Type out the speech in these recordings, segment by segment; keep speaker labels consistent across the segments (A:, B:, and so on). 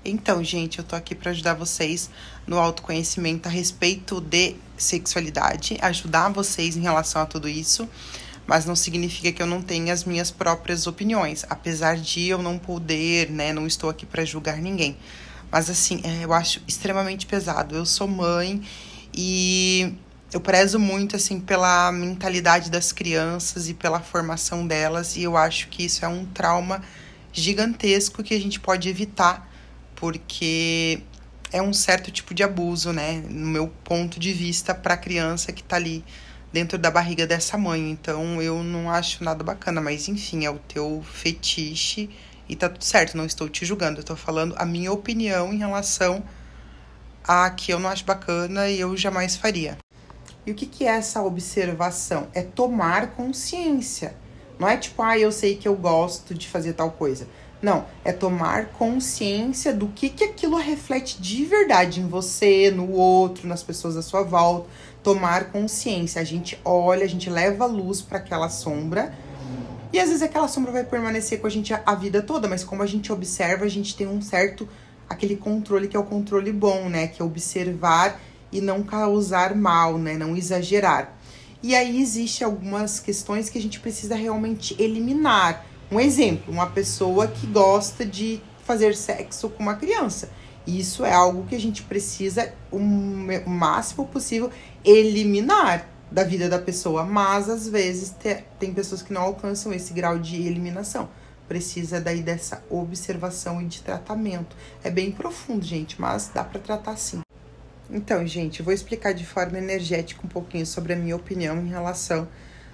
A: Então, gente, eu tô aqui para ajudar vocês no autoconhecimento a respeito de sexualidade, ajudar vocês em relação a tudo isso, mas não significa que eu não tenha as minhas próprias opiniões, apesar de eu não poder, né, não estou aqui para julgar ninguém. Mas assim, eu acho extremamente pesado. Eu sou mãe e eu prezo muito assim pela mentalidade das crianças e pela formação delas, e eu acho que isso é um trauma gigantesco que a gente pode evitar, porque é um certo tipo de abuso, né, no meu ponto de vista, para a criança que tá ali dentro da barriga dessa mãe. Então eu não acho nada bacana, mas enfim, é o teu fetiche e tá tudo certo, não estou te julgando, eu tô falando a minha opinião em relação a que eu não acho bacana e eu jamais faria. E o que é essa observação? É tomar consciência. Não é tipo, eu sei que eu gosto de fazer tal coisa. Não, é tomar consciência do que aquilo reflete de verdade em você, no outro, nas pessoas à sua volta. Tomar consciência. A gente olha, a gente leva luz para aquela sombra. E às vezes aquela sombra vai permanecer com a gente a vida toda, mas como a gente observa, a gente tem um certo, aquele controle que é o controle bom, né? Que é observar e não causar mal, né? Não exagerar. E aí existe algumas questões que a gente precisa realmente eliminar. Um exemplo, uma pessoa que gosta de fazer sexo com uma criança. Isso é algo que a gente precisa, o máximo possível, eliminar da vida da pessoa. Mas, às vezes, tem pessoas que não alcançam esse grau de eliminação. Precisa daí dessa observação e de tratamento. É bem profundo, gente, mas dá para tratar sim. Então, gente, eu vou explicar de forma energética um pouquinho sobre a minha opinião em relação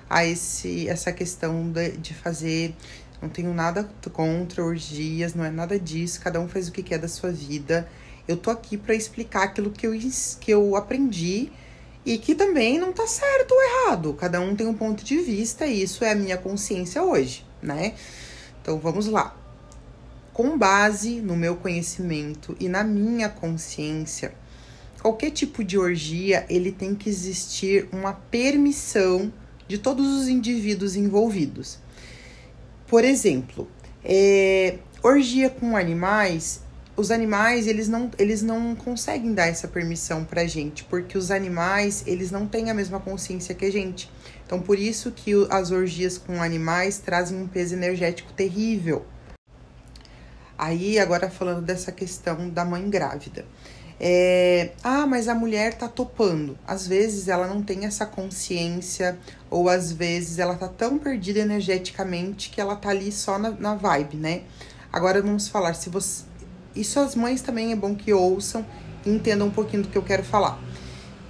A: a essa questão de fazer. Não tenho nada contra orgias, não é nada disso. Cada um faz o que quer da sua vida. Eu tô aqui para explicar aquilo que eu aprendi e que também não tá certo ou errado. Cada um tem um ponto de vista e isso é a minha consciência hoje, né? Então, vamos lá. Com base no meu conhecimento e na minha consciência, qualquer tipo de orgia, ele tem que existir uma permissão de todos os indivíduos envolvidos. Por exemplo, orgia com animais, os animais, eles não conseguem dar essa permissão pra gente, porque os animais, eles não têm a mesma consciência que a gente. Então, por isso que as orgias com animais trazem um peso energético terrível. Aí, agora falando dessa questão da mãe grávida. Mas a mulher tá topando. Às vezes ela não tem essa consciência, ou às vezes ela tá tão perdida energeticamente que ela tá ali só na vibe, né? Agora vamos falar, se você... Isso as mães também é bom que ouçam e entendam um pouquinho do que eu quero falar.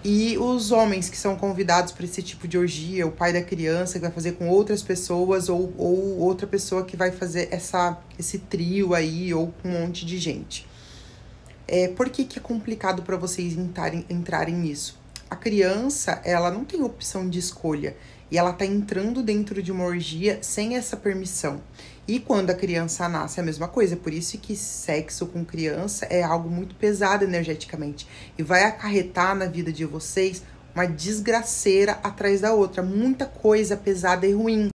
A: E os homens que são convidados para esse tipo de orgia, o pai da criança que vai fazer com outras pessoas, ou outra pessoa que vai fazer esse trio aí, ou com um monte de gente. Por que é complicado para vocês entrarem nisso? A criança, ela não tem opção de escolha e ela tá entrando dentro de uma orgia sem essa permissão. E quando a criança nasce, é a mesma coisa. Por isso que sexo com criança é algo muito pesado energeticamente e vai acarretar na vida de vocês uma desgraceira atrás da outra. Muita coisa pesada e ruim.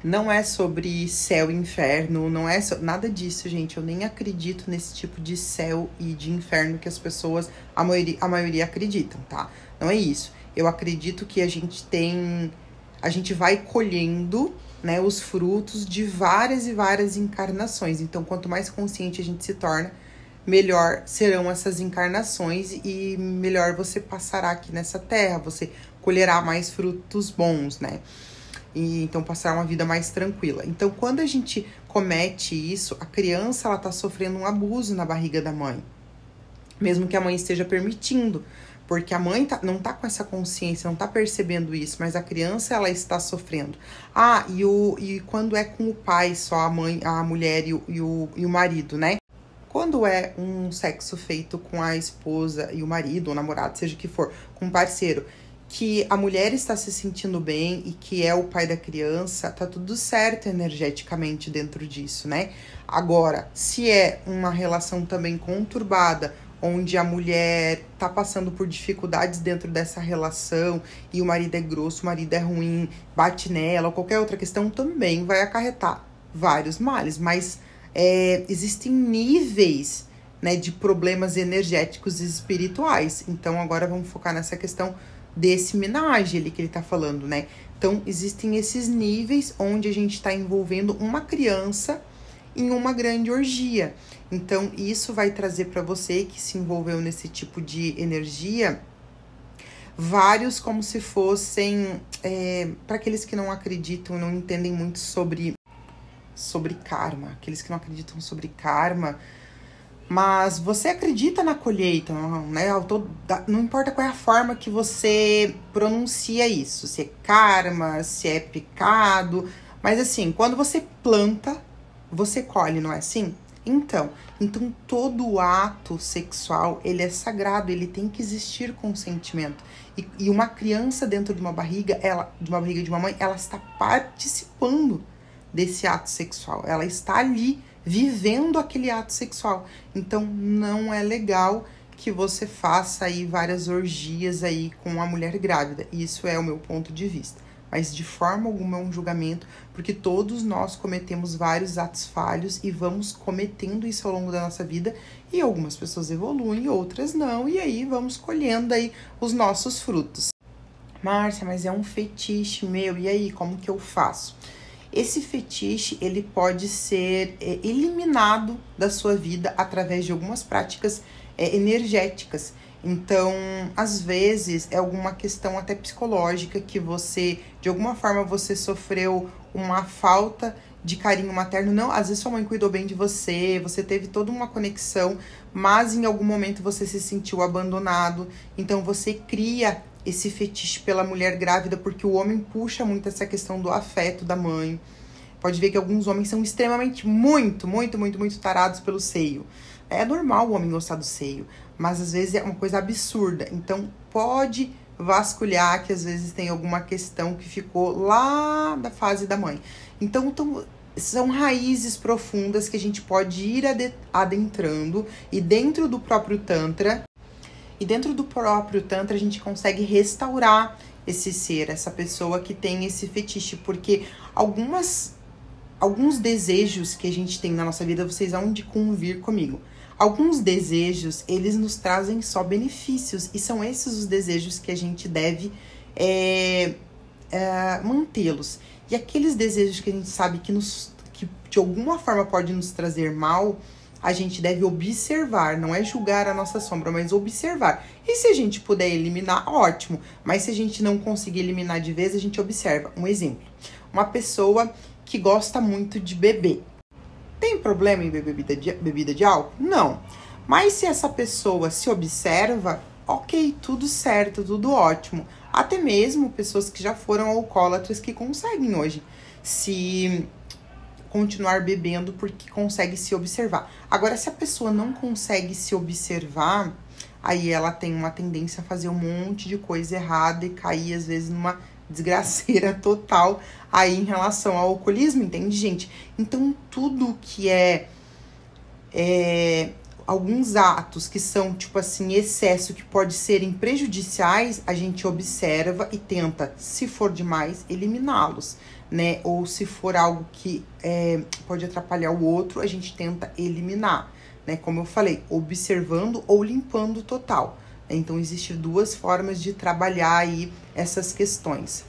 A: Não é sobre céu e inferno, não é nada disso, gente. Eu nem acredito nesse tipo de céu e de inferno que as pessoas, a maioria acreditam, tá? Não é isso. Eu acredito que a gente vai colhendo, né, os frutos de várias e várias encarnações. Então, quanto mais consciente a gente se torna, melhor serão essas encarnações e melhor você passará aqui nessa terra. Você colherá mais frutos bons, né? E então passar uma vida mais tranquila. Então, quando a gente comete isso, a criança ela tá sofrendo um abuso na barriga da mãe, mesmo que a mãe esteja permitindo, porque a mãe não tá com essa consciência, não tá percebendo isso, mas a criança ela está sofrendo. E quando é com o pai só, a mulher e o marido, né? Quando é um sexo feito com a esposa e o marido, ou namorado, seja o que for, com um parceiro, que a mulher está se sentindo bem e que é o pai da criança, tá tudo certo energeticamente dentro disso, né? Agora, se é uma relação também conturbada, onde a mulher tá passando por dificuldades dentro dessa relação e o marido é grosso, o marido é ruim, bate nela ou qualquer outra questão, também vai acarretar vários males, mas existem níveis né, de problemas energéticos e espirituais. Então, agora vamos focar nessa questão desse minagem ali que ele tá falando, né? Então, existem esses níveis onde a gente tá envolvendo uma criança em uma grande orgia. Então, isso vai trazer para você que se envolveu nesse tipo de energia, vários como se fossem, para aqueles que não acreditam, não entendem muito sobre karma, aqueles que não acreditam sobre karma, mas você acredita na colheita, né? Não importa qual é a forma que você pronuncia isso, se é karma, se é pecado, mas assim, quando você planta, você colhe, não é assim? Então todo ato sexual, ele é sagrado, ele tem que existir consentimento. E uma criança dentro de uma barriga, de uma mãe, ela está participando desse ato sexual. Ela está ali vivendo aquele ato sexual. Então não é legal que você faça aí várias orgias aí com a mulher grávida. Isso é o meu ponto de vista. Mas de forma alguma é um julgamento, porque todos nós cometemos vários atos falhos e vamos cometendo isso ao longo da nossa vida, e algumas pessoas evoluem, outras não, e aí vamos colhendo aí os nossos frutos. Márcia, mas é um fetiche meu, e aí, como que eu faço? Esse fetiche, ele pode ser eliminado da sua vida através de algumas práticas energéticas. Então, às vezes, é alguma questão até psicológica que você, de alguma forma, você sofreu uma falta de carinho materno. Não, às vezes sua mãe cuidou bem de você, você teve toda uma conexão, mas em algum momento você se sentiu abandonado. Então, você cria esse fetiche pela mulher grávida, porque o homem puxa muito essa questão do afeto da mãe. Pode ver que alguns homens são extremamente, muito tarados pelo seio. É normal o homem gostar do seio, mas às vezes é uma coisa absurda. Então, pode vasculhar que às vezes tem alguma questão que ficou lá da fase da mãe. Então são raízes profundas que a gente pode ir adentrando, e dentro do próprio Tantra, a gente consegue restaurar esse ser, essa pessoa que tem esse fetiche, porque alguns desejos que a gente tem na nossa vida, vocês vão de convir comigo. Alguns desejos, eles nos trazem só benefícios, e são esses os desejos que a gente deve mantê-los. E aqueles desejos que a gente sabe que de alguma forma pode nos trazer mal, a gente deve observar, não é julgar a nossa sombra, mas observar. E se a gente puder eliminar, ótimo. Mas se a gente não conseguir eliminar de vez, a gente observa. Um exemplo, uma pessoa que gosta muito de beber. Tem problema em beber bebida de álcool? Não. Mas se essa pessoa se observa, ok, tudo certo, tudo ótimo. Até mesmo pessoas que já foram alcoólatras que conseguem hoje se continuar bebendo porque consegue se observar. Agora, se a pessoa não consegue se observar, aí ela tem uma tendência a fazer um monte de coisa errada e cair, às vezes, numa desgraceira total aí em relação ao alcoolismo, entende, gente? Então, tudo que alguns atos que são, tipo assim, excesso, que pode serem prejudiciais, a gente observa e tenta, se for demais, eliminá-los, né? Ou se for algo que pode atrapalhar o outro, a gente tenta eliminar, né? Como eu falei, observando ou limpando total. Então, existem duas formas de trabalhar aí essas questões.